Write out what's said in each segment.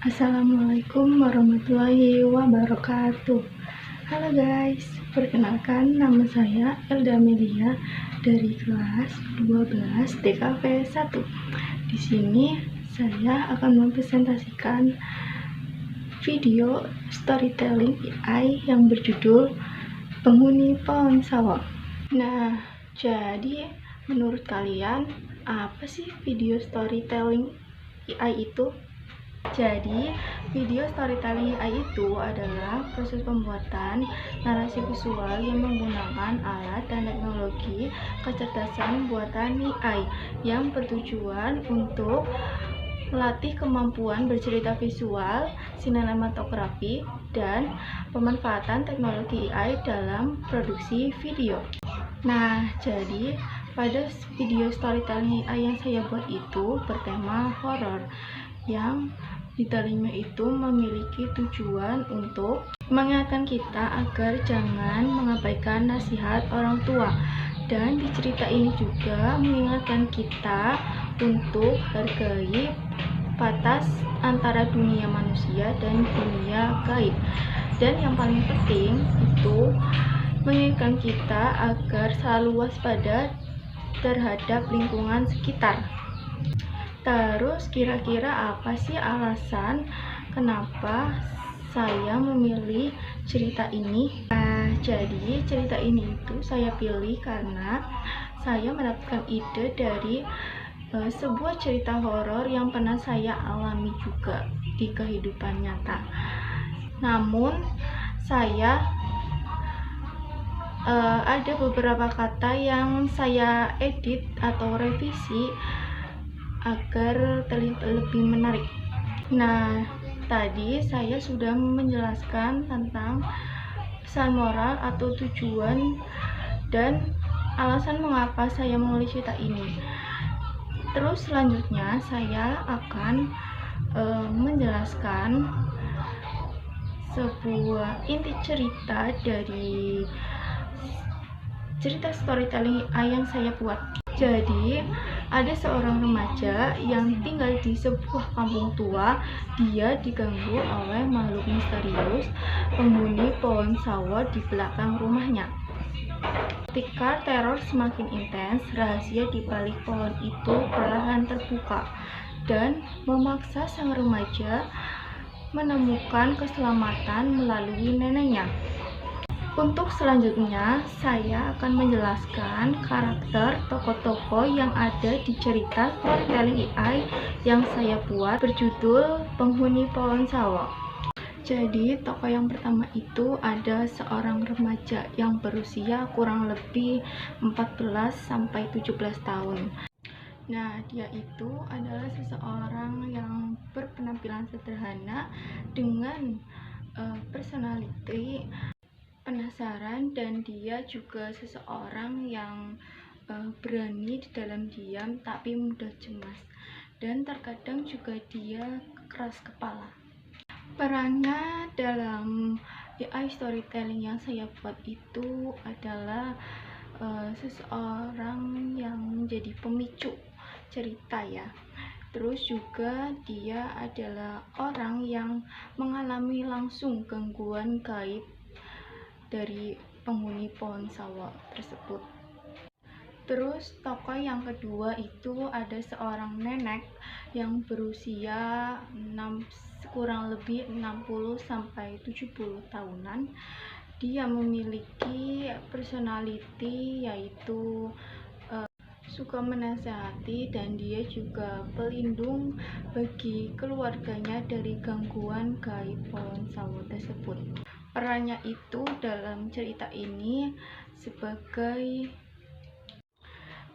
Assalamualaikum warahmatullahi wabarakatuh. Halo guys, perkenalkan nama saya Elda Melia dari kelas 12 TKP 1. Di sini saya akan mempresentasikan video storytelling AI yang berjudul Penghuni Pohon Sawo. Nah, jadi menurut kalian apa sih video storytelling AI itu? Jadi, video storytelling AI itu adalah proses pembuatan narasi visual yang menggunakan alat dan teknologi kecerdasan buatan AI yang bertujuan untuk melatih kemampuan bercerita visual, sinematografi, dan pemanfaatan teknologi AI dalam produksi video. Nah, jadi pada video storytelling AI yang saya buat itu bertema horor, yang di dalamnya itu memiliki tujuan untuk mengingatkan kita agar jangan mengabaikan nasihat orang tua, dan di cerita ini juga mengingatkan kita untuk hargai batas antara dunia manusia dan dunia gaib, dan yang paling penting itu mengingatkan kita agar selalu waspada terhadap lingkungan sekitar. Terus kira-kira apa sih alasan kenapa saya memilih cerita ini? Nah, jadi cerita ini itu saya pilih karena saya mendapatkan ide dari sebuah cerita horor yang pernah saya alami juga di kehidupan nyata. Namun saya ada beberapa kata yang saya edit atau revisi agar terlihat lebih menarik. Nah, tadi saya sudah menjelaskan tentang pesan moral atau tujuan dan alasan mengapa saya menulis cerita ini. Terus selanjutnya saya akan menjelaskan sebuah inti cerita dari cerita storytelling AI yang saya buat. Jadi, ada seorang remaja yang tinggal di sebuah kampung tua. Dia diganggu oleh makhluk misterius penghuni pohon sawo di belakang rumahnya. Ketika teror semakin intens, rahasia di balik pohon itu perlahan terbuka dan memaksa sang remaja menemukan keselamatan melalui neneknya. Untuk selanjutnya, saya akan menjelaskan karakter tokoh-tokoh yang ada di cerita storytelling AI yang saya buat berjudul Penghuni Pohon Sawo. Jadi, tokoh yang pertama itu ada seorang remaja yang berusia kurang lebih 14-17 tahun. Nah, dia itu adalah seseorang yang berpenampilan sederhana dengan personality penasaran, dan dia juga seseorang yang berani di dalam diam tapi mudah cemas, dan terkadang juga dia keras kepala. Perannya dalam AI storytelling yang saya buat itu adalah seseorang yang menjadi pemicu cerita ya. Terus juga dia adalah orang yang mengalami langsung gangguan gaib dari penghuni pohon sawo tersebut. Terus tokoh yang kedua itu ada seorang nenek yang berusia kurang lebih 60-70 tahunan. Dia memiliki personality yaitu suka menasehati, dan dia juga pelindung bagi keluarganya dari gangguan gaib pohon sawo tersebut. Perannya itu dalam cerita ini sebagai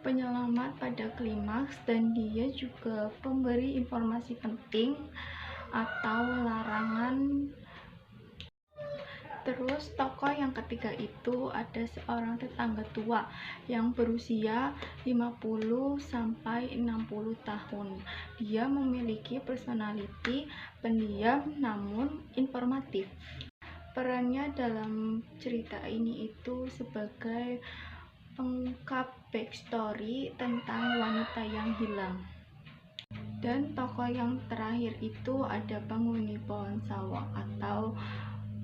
penyelamat pada klimaks, dan dia juga pemberi informasi penting atau larangan. Terus tokoh yang ketiga itu ada seorang tetangga tua yang berusia 50-60 tahun. Dia memiliki personality pendiam namun informatif. Perannya dalam cerita ini itu sebagai pengungkap backstory tentang wanita yang hilang. Dan tokoh yang terakhir itu ada penghuni pohon sawo atau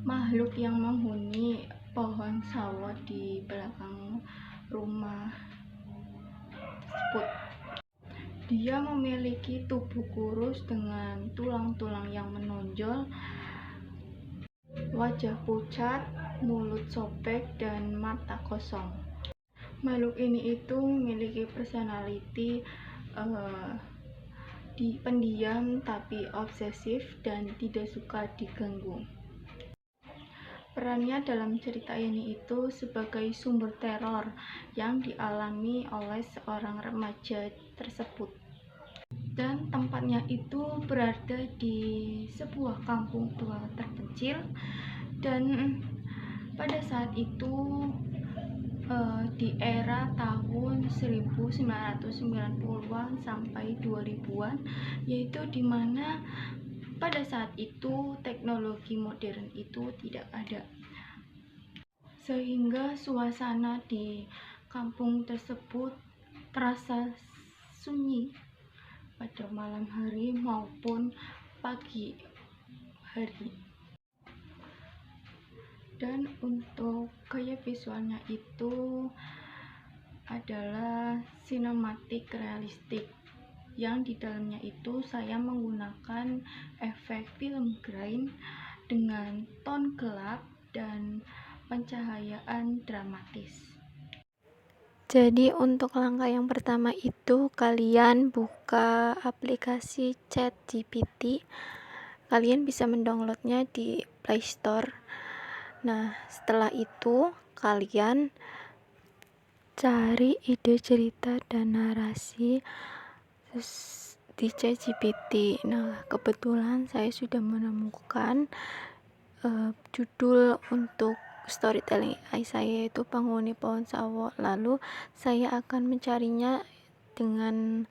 makhluk yang menghuni pohon sawo di belakang rumah tersebut. Dia memiliki tubuh kurus dengan tulang-tulang yang menonjol, wajah pucat, mulut sobek, dan mata kosong. Makhluk ini itu memiliki personality pendiam tapi obsesif dan tidak suka diganggu. Perannya dalam cerita ini itu sebagai sumber teror yang dialami oleh seorang remaja tersebut. Dan tempatnya itu berada di sebuah kampung tua terpencil, dan pada saat itu di era tahun 1990-an sampai 2000-an, yaitu dimana pada saat itu teknologi modern itu tidak ada, sehingga suasana di kampung tersebut terasa sunyi pada malam hari maupun pagi hari. Dan untuk gaya visualnya itu adalah sinematik realistik, yang di dalamnya itu saya menggunakan efek film grain dengan ton gelap dan pencahayaan dramatis. Jadi untuk langkah yang pertama itu kalian buka aplikasi ChatGPT. Kalian bisa mendownloadnya di Play Store. Nah, setelah itu kalian cari ide cerita dan narasi di ChatGPT. Nah, kebetulan saya sudah menemukan judul untuk storytelling AI saya itu penghuni pohon sawo. Lalu saya akan mencarinya dengan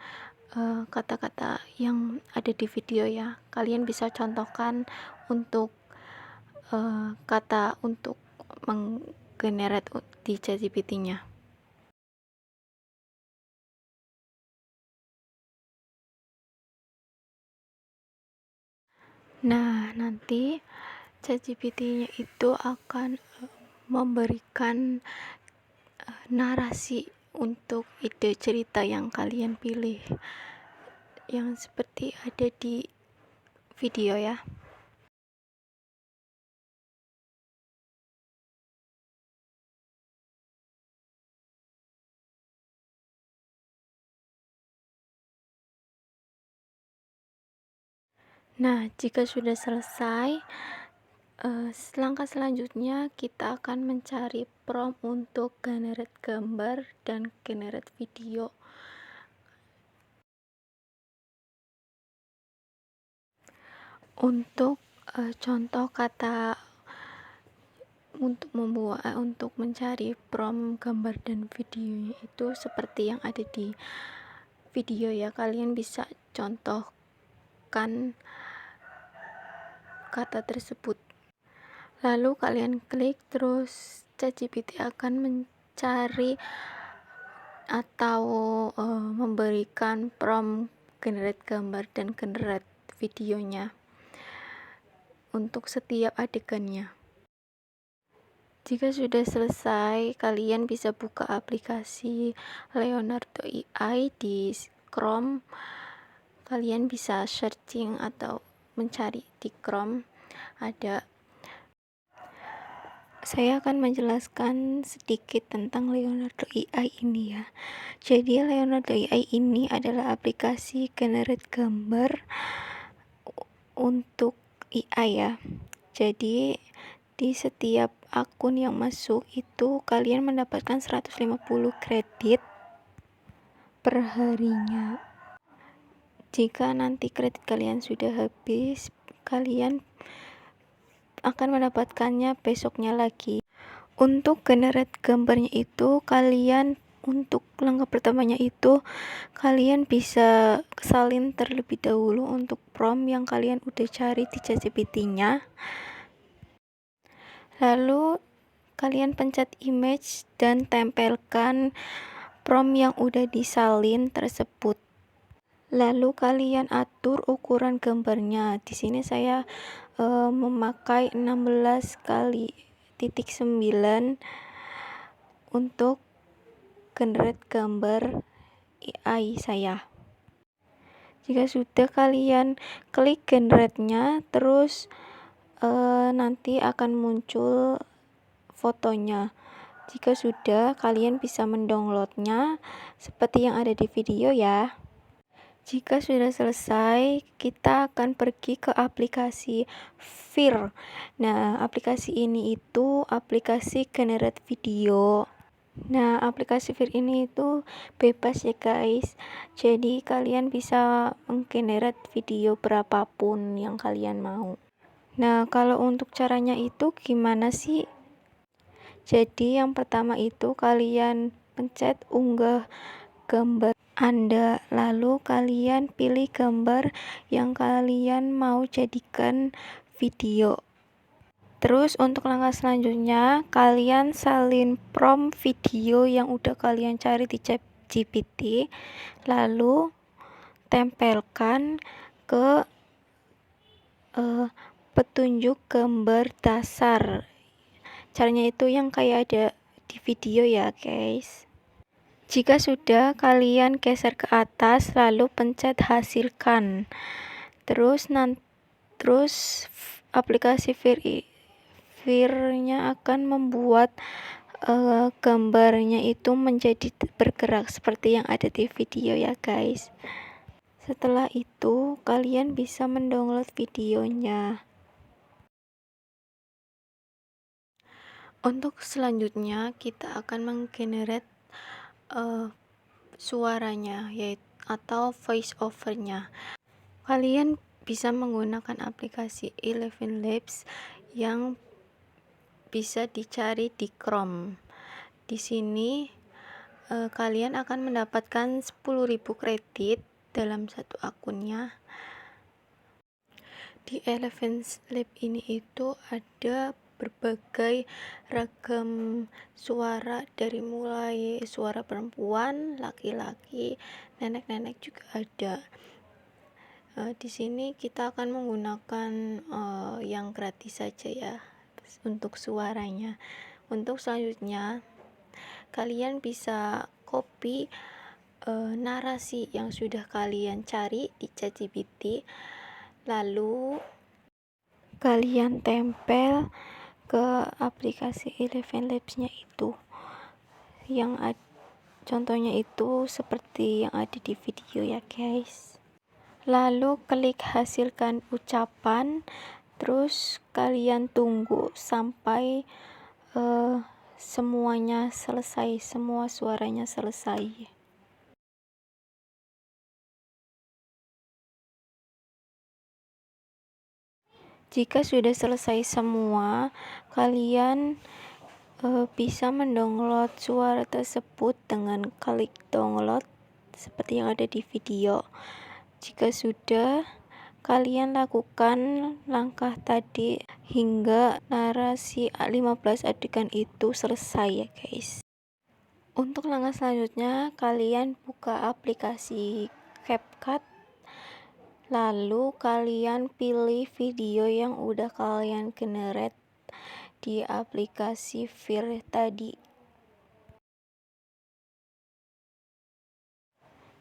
kata-kata yang ada di video ya. Kalian bisa contohkan untuk kata untuk menggenerate di ChatGPT-nya. Nah, nanti ChatGPT-nya itu akan memberikan narasi untuk ide cerita yang kalian pilih, yang seperti ada di video ya. Nah, jika sudah selesai, langkah selanjutnya kita akan mencari prompt untuk generate gambar dan generate video. Untuk contoh kata untuk mencari prompt gambar dan videonya itu seperti yang ada di video ya. Kalian bisa contohkan kata tersebut, lalu kalian klik, terus ChatGPT akan mencari atau memberikan prompt generate gambar dan generate videonya untuk setiap adegannya. Jika sudah selesai, kalian bisa buka aplikasi Leonardo AI di Chrome. Kalian bisa searching atau mencari di Chrome. Saya akan menjelaskan sedikit tentang Leonardo AI ini ya. Jadi Leonardo AI ini adalah aplikasi generate gambar untuk AI ya. Jadi di setiap akun yang masuk itu kalian mendapatkan 150 kredit per harinya. Jika nanti kredit kalian sudah habis, kalian akan mendapatkannya besoknya lagi. Untuk generate gambarnya itu untuk langkah pertamanya itu kalian bisa salin terlebih dahulu untuk prompt yang kalian udah cari di ChatGPT-nya. Lalu kalian pencet image dan tempelkan prompt yang udah disalin tersebut. Lalu kalian atur ukuran gambarnya. Di sini saya memakai 16 kali titik 9 untuk generate gambar AI saya. Jika sudah, kalian klik generate-nya, terus nanti akan muncul fotonya. Jika sudah, kalian bisa mendownloadnya seperti yang ada di video ya. Jika sudah selesai, kita akan pergi ke aplikasi Fir. Nah, aplikasi ini itu aplikasi generate video. Nah, aplikasi Fir ini itu bebas ya guys. Jadi kalian bisa menggenerate video berapapun yang kalian mau. Nah, kalau untuk caranya itu gimana sih? Jadi yang pertama itu kalian pencet unggah gambar Anda, lalu kalian pilih gambar yang kalian mau jadikan video. Terus untuk langkah selanjutnya, kalian salin prompt video yang udah kalian cari di ChatGPT, lalu tempelkan ke petunjuk gambar dasar. Caranya itu yang kayak ada di video ya guys. Jika sudah, kalian geser ke atas lalu pencet hasilkan. Terus aplikasi Fir-nya akan membuat gambarnya itu menjadi bergerak seperti yang ada di video ya guys. Setelah itu kalian bisa mendownload videonya. Untuk selanjutnya kita akan menggenerate suaranya yaitu atau voice overnya. Kalian bisa menggunakan aplikasi Eleven Labs yang bisa dicari di Chrome. Di sini kalian akan mendapatkan 10.000 kredit dalam satu akunnya. Di Eleven Lab ini itu ada berbagai ragam suara, dari mulai suara perempuan, laki-laki, nenek-nenek juga ada. Di sini kita akan menggunakan yang gratis saja ya untuk suaranya. Untuk selanjutnya kalian bisa copy narasi yang sudah kalian cari di ChatGPT, lalu kalian tempel ke aplikasi Eleven Labs-nya itu. Yang contohnya itu seperti yang ada di video ya guys. Lalu klik hasilkan ucapan, terus kalian tunggu sampai semuanya selesai, semua suaranya selesai. Jika sudah selesai semua, kalian bisa mendownload suara tersebut dengan klik download seperti yang ada di video. Jika sudah, kalian lakukan langkah tadi hingga narasi 15 adegan itu selesai ya guys. Untuk langkah selanjutnya, kalian buka aplikasi CapCut, lalu kalian pilih video yang udah kalian generate di aplikasi Fir tadi.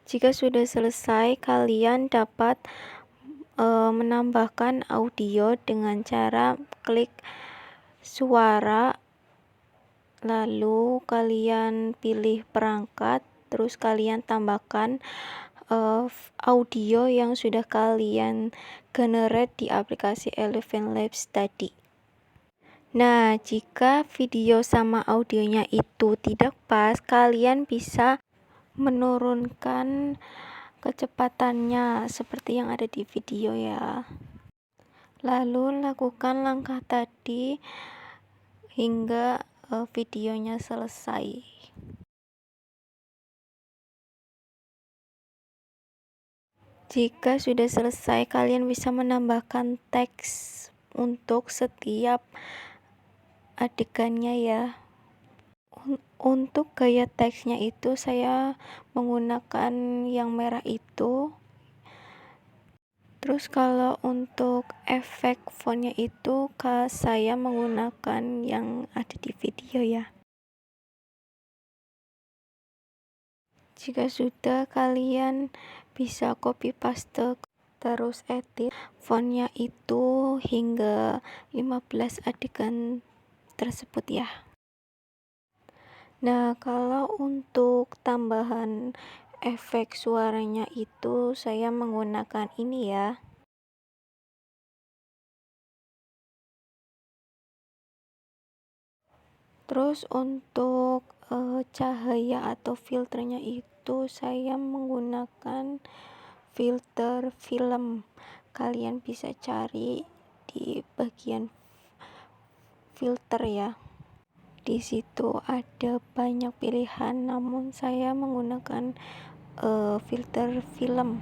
Jika sudah selesai, kalian dapat menambahkan audio dengan cara klik suara, lalu kalian pilih perangkat, terus kalian tambahkan audio yang sudah kalian generate di aplikasi Eleven Labs tadi. Nah, jika video sama audionya itu tidak pas, kalian bisa menurunkan kecepatannya seperti yang ada di video ya. Lalu lakukan langkah tadi hingga videonya selesai. Jika sudah selesai, kalian bisa menambahkan teks untuk setiap adegannya ya. Untuk gaya teksnya itu saya menggunakan yang merah itu Terus kalau untuk efek fontnya itu saya menggunakan yang ada di video ya. Jika sudah, kalian bisa copy paste terus edit fontnya itu hingga 15 adegan tersebut ya. Nah, kalau untuk tambahan efek suaranya itu saya menggunakan ini ya. Terus untuk cahaya atau filternya itu saya menggunakan filter film. Kalian bisa cari di bagian filter ya. Di situ ada banyak pilihan, namun saya menggunakan filter film.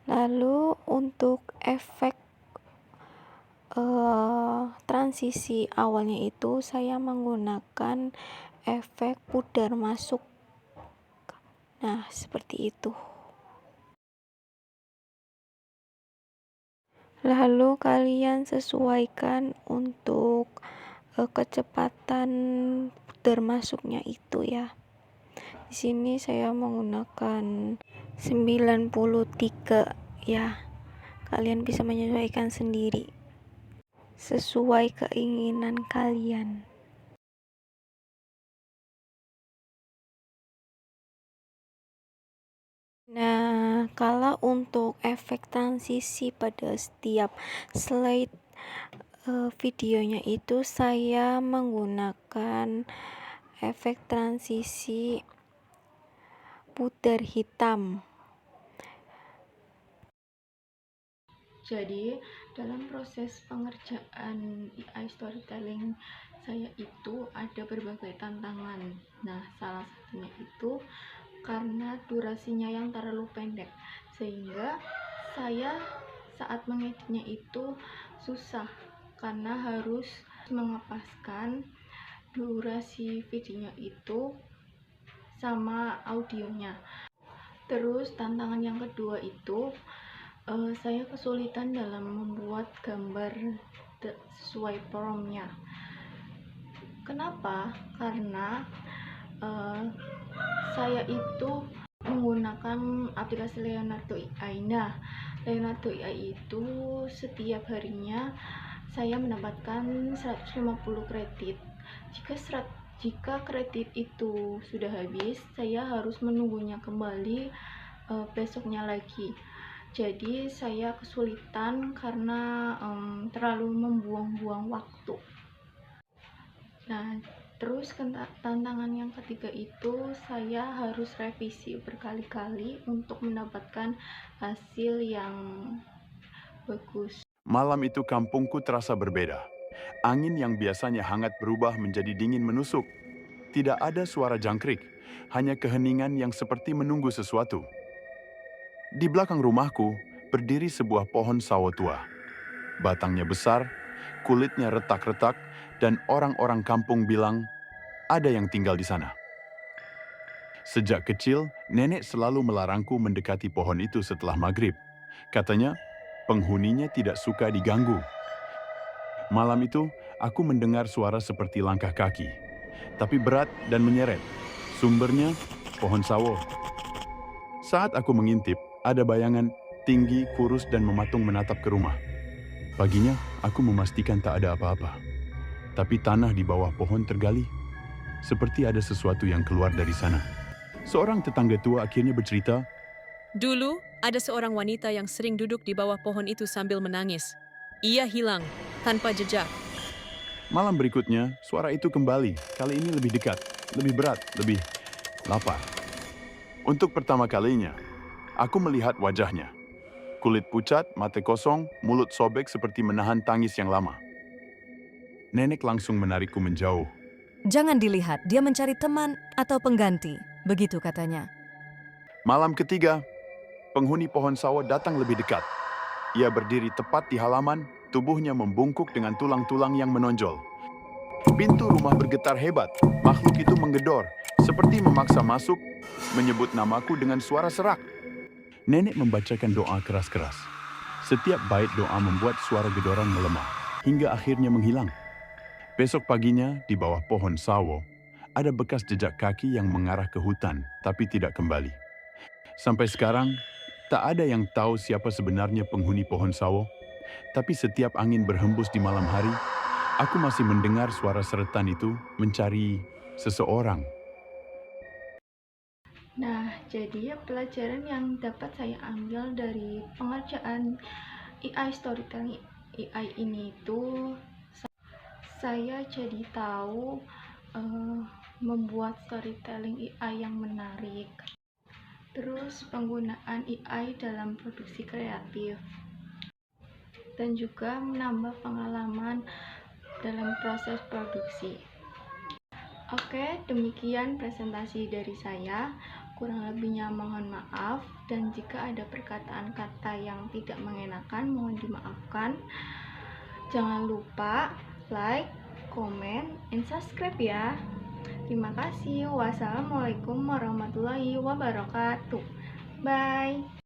Lalu untuk efek transisi awalnya itu saya menggunakan efek pudar masuk. Nah, seperti itu. Lalu kalian sesuaikan untuk kecepatan pudar masuknya itu ya. Di sini saya menggunakan 93 ya. Kalian bisa menyesuaikan sendiri sesuai keinginan kalian. Nah, kalau untuk efek transisi pada setiap slide videonya itu saya menggunakan efek transisi pudar hitam. Jadi dalam proses pengerjaan AI storytelling saya itu ada berbagai tantangan. Nah, salah satunya itu karena durasinya yang terlalu pendek, sehingga saya saat mengeditnya itu susah karena harus mengepaskan durasi videonya itu sama audionya. Terus tantangan yang kedua itu saya kesulitan dalam membuat gambar sesuai promptnya. Kenapa? Karena saya itu menggunakan aplikasi Leonardo AI. Nah, Leonardo AI itu setiap harinya saya mendapatkan 150 kredit. Jika kredit itu sudah habis, saya harus menunggunya kembali besoknya lagi. Jadi saya kesulitan karena terlalu membuang-buang waktu. Nah, terus tantangan yang ketiga itu saya harus revisi berkali-kali untuk mendapatkan hasil yang bagus. Malam itu kampungku terasa berbeda. Angin yang biasanya hangat berubah menjadi dingin menusuk. Tidak ada suara jangkrik, hanya keheningan yang seperti menunggu sesuatu. Di belakang rumahku berdiri sebuah pohon sawo tua. Batangnya besar, kulitnya retak-retak, dan orang-orang kampung bilang ada yang tinggal di sana. Sejak kecil, nenek selalu melarangku mendekati pohon itu setelah maghrib. Katanya, penghuninya tidak suka diganggu. Malam itu, aku mendengar suara seperti langkah kaki, tapi berat dan menyeret. Sumbernya, pohon sawo. Saat aku mengintip, ada bayangan tinggi, kurus, dan mematung menatap ke rumah. Paginya, aku memastikan tak ada apa-apa. Tapi tanah di bawah pohon tergali, seperti ada sesuatu yang keluar dari sana. Seorang tetangga tua akhirnya bercerita, "Dulu, ada seorang wanita yang sering duduk di bawah pohon itu sambil menangis. Ia hilang, tanpa jejak." malam berikutnya, suara itu kembali, kali ini lebih dekat, lebih berat, lebih lapar. Untuk pertama kalinya, aku melihat wajahnya. Kulit pucat, mata kosong, mulut sobek seperti menahan tangis yang lama. Nenek langsung menarikku menjauh. "Jangan dilihat, dia mencari teman atau pengganti," begitu katanya. Malam ketiga, penghuni pohon sawo datang lebih dekat. Ia berdiri tepat di halaman, tubuhnya membungkuk dengan tulang-tulang yang menonjol. Pintu rumah bergetar hebat, makhluk itu menggedor, seperti memaksa masuk, menyebut namaku dengan suara serak. Nenek membacakan doa keras-keras. Setiap bait doa membuat suara gedoran melemah, hingga akhirnya menghilang. Besok paginya, di bawah pohon sawo, ada bekas jejak kaki yang mengarah ke hutan, tapi tidak kembali. Sampai sekarang, tak ada yang tahu siapa sebenarnya penghuni pohon sawo, tapi setiap angin berhembus di malam hari, aku masih mendengar suara seretan itu mencari seseorang. Nah, jadi pelajaran yang dapat saya ambil dari pengerjaan AI storytelling AI ini itu, saya jadi tahu membuat storytelling AI yang menarik. Terus penggunaan AI dalam produksi kreatif, dan juga menambah pengalaman dalam proses produksi. Oke, demikian presentasi dari saya. Kurang lebihnya mohon maaf, dan jika ada perkataan kata yang tidak mengenakan, mohon dimaafkan. Jangan lupa like, comment, and subscribe ya. Terima kasih. Wassalamualaikum warahmatullahi wabarakatuh. Bye.